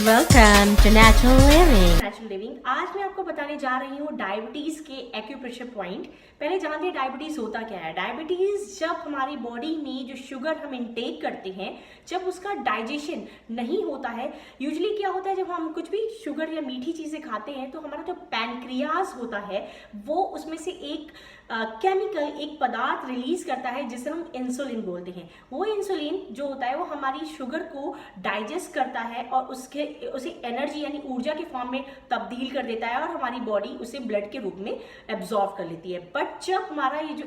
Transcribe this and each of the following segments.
Welcome to Natural Living. Natural living. आज मैं आपको बताने जा रही हूँ डायबिटीज के एक्यूप्रेशर पॉइंट। पहले जानते हैं डायबिटीज होता क्या है। डायबिटीज जब हमारी बॉडी में जो शुगर हम इंटेक करते हैं, जब उसका डाइजेशन नहीं होता है, यूजुअली क्या होता है जब हम कुछ भी शुगर या मीठी चीजें खाते हैं तो हमारा जो पैनक्रियाज होता है वो उसमें से एक केमिकल, एक पदार्थ रिलीज करता है जिसे हम इंसुलिन बोलते हैं। वो इंसुलिन जो होता है वो हमारी शुगर को डाइजेस्ट करता है और उसे एनर्जी यानी ऊर्जा के फॉर्म में तब्दील कर देता है और हमारी बॉडी उसे ब्लड के रूप में एब्जॉर्व कर लेती है। बट जब हमारा ये जो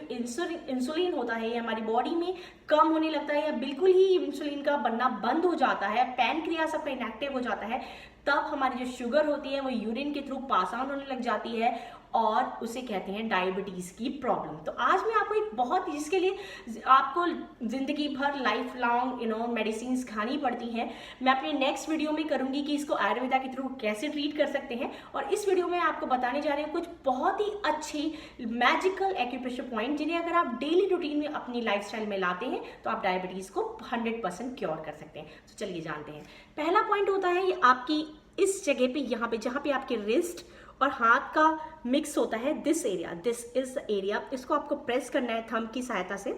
इंसुलिन होता है ये हमारी बॉडी में कम होने लगता है या बिल्कुल ही इंसुलिन का बनना बंद हो जाता है, पैनक्रियाज आपका इनएक्टिव हो जाता है, तब हमारी जो शुगर होती है वो यूरिन के थ्रू पास ऑन होने लग जाती है और उसे कहते हैं डायबिटीज की प्रॉब्लम। तो आज मैं आपको एक बहुत, जिसके लिए आपको जिंदगी भर लाइफ लॉन्ग मेडिसिन खानी पड़ती हैं, मैं अपने नेक्स्ट वीडियो में करूंगी कि इसको आयुर्वेदा के थ्रू कैसे ट्रीट कर सकते हैं। और इस वीडियो में आपको बताने जा रही हूँ कुछ बहुत ही अच्छे मैजिकल एक्यूप्रेशर पॉइंट जिन्हें अगर आप डेली रूटीन में अपनी लाइफस्टाइल में लाते हैं तो आप डायबिटीज को 100% क्योर कर सकते हैं। तो चलिए जानते हैं। पहला पॉइंट होता है ये आपकी इस जगह पे, यहाँ पे जहाँ पे आपके रिस्ट और हाथ का मिक्स होता है, दिस इज द एरिया। इसको आपको प्रेस करना है थंब की सहायता से।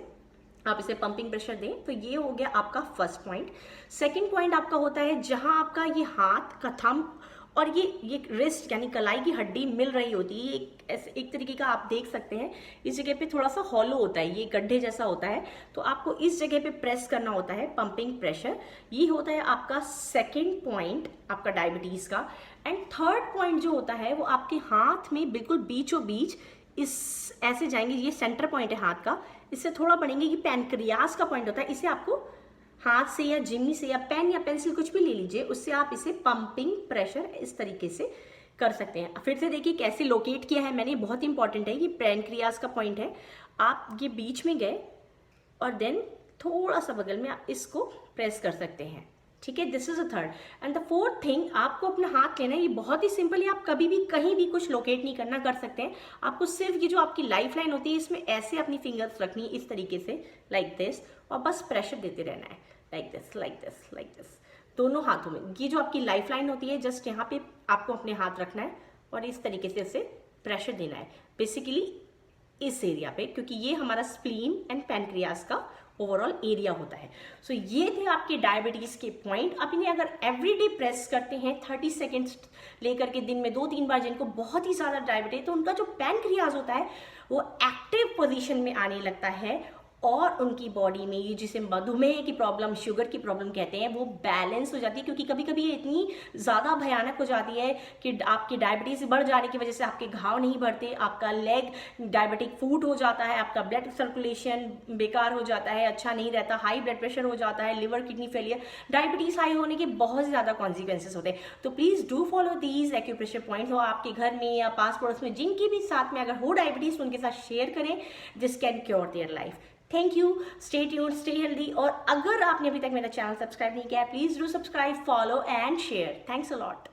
आप इसे पंपिंग प्रेशर दें। तो ये हो गया आपका फर्स्ट पॉइंट। सेकंड पॉइंट आपका होता है जहां आपका ये हाथ का थंब और ये रिस्ट यानी कलाई की हड्डी मिल रही होती है, एक तरीके का आप देख सकते हैं। इस जगह पे थोड़ा सा हॉलो होता है, ये गड्ढे जैसा होता है, तो आपको इस जगह पे प्रेस करना होता है, पंपिंग प्रेशर। ये होता है आपका सेकंड पॉइंट आपका डायबिटीज का। एंड थर्ड पॉइंट जो होता है वो आपके हाथ में बिल्कुल बीचों बीच इस ऐसे जाएंगे, ये सेंटर पॉइंट है हाथ का, इससे थोड़ा बढ़ेंगे, ये पैनक्रियाज का पॉइंट होता है। इसे आपको हाथ से या जिम्मी से या पेन या पेंसिल कुछ भी ले लीजिए, उससे आप इसे पंपिंग प्रेशर इस तरीके से कर सकते हैं। फिर से देखिए कैसे लोकेट किया है मैंने, बहुत इंपॉर्टेंट है। ये पैनक्रियाज का पॉइंट है, आप ये बीच में गए और देन थोड़ा सा बगल में आप इसको प्रेस कर सकते हैं। ठीक है, this is a third. And the fourth thing, आपको अपना हाथ लेना है, ये बहुत ही सिंपल है, आप कभी भी कहीं भी कुछ लोकेट नहीं करना, कर सकते हैं। आपको सिर्फ ये जो आपकी लाइफ लाइन होती है इसमें ऐसे अपनी फिंगर्स रखनी है इस तरीके से, लाइक दिस, और बस प्रेशर देते रहना है, like this like this like this, दोनों हाथों में। ये जो आपकी लाइफ लाइन होती है जस्ट यहाँ पे आपको अपने हाथ रखना है और इस तरीके से इसे प्रेशर देना है, बेसिकली इस एरिया पे, क्योंकि ये हमारा स्प्लीन एंड पैनक्रियाज का ओवरऑल एरिया होता है। सो ये थे आपके डायबिटीज के पॉइंट। आप इन्हें अगर एवरीडे प्रेस करते हैं 30 सेकेंड्स लेकर के दिन में 2-3 बार, जिनको बहुत ही ज़्यादा डायबिटीज, तो उनका जो पैनक्रियाज होता है वो एक्टिव पोजीशन में आने लगता है और उनकी बॉडी में ये जिसे मधुमेह की प्रॉब्लम, शुगर की प्रॉब्लम कहते हैं, वो बैलेंस हो जाती है। क्योंकि कभी कभी ये इतनी ज़्यादा भयानक हो जाती है कि आपकी डायबिटीज बढ़ जाने की वजह से आपके घाव नहीं भरते, आपका लेग डायबिटिक फूट हो जाता है, आपका ब्लड सर्कुलेशन बेकार हो जाता है, अच्छा नहीं रहता, हाई ब्लड प्रेशर हो जाता है, liver kidney failure. Diabetes high होने के बहुत ज़्यादा कॉन्सिक्वेंसेस होते हैं। तो please do follow these acupressure points. और आपके घर में या पास पड़ोस में जिनकी भी साथ में अगर हो डायबिटीज, उनके साथ शेयर करें, this can cure their life. Thank you, stay tuned, stay healthy. और अगर आपने अभी तक मेरा चैनल सब्सक्राइब नहीं किया है, please do subscribe, follow and share. Thanks a lot.